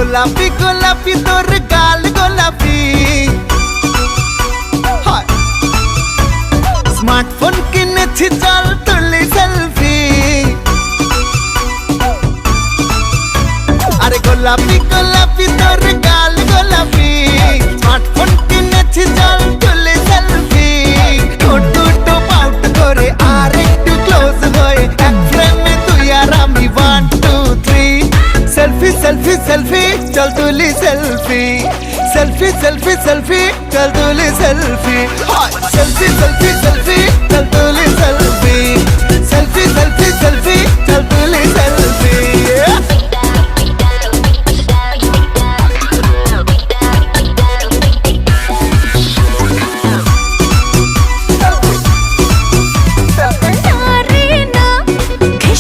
গোলাপি গোলাপি তোর গাল গোলাপি স্মার্টফোন কিনেছি চল তুলি সেলফি আরে গোলাপি গোলাপি তোর গাল গোলাপি স্মার্টফোন কিনেছি চল তুলি সেলফি ঠোঁট পাউট করে আর একটু ক্লোজ হয়ে এক ফ্রেমে তুই আর আমি 1 2 3 সেলফি সেলফি সেলফি চল তুলি সেলফি সেলফি সেলফি সেলফি চল তুলি সেলফি সেলফি সেলফি সেলফি চল তুলি সেলফি সেলফি সেলফি সেলফি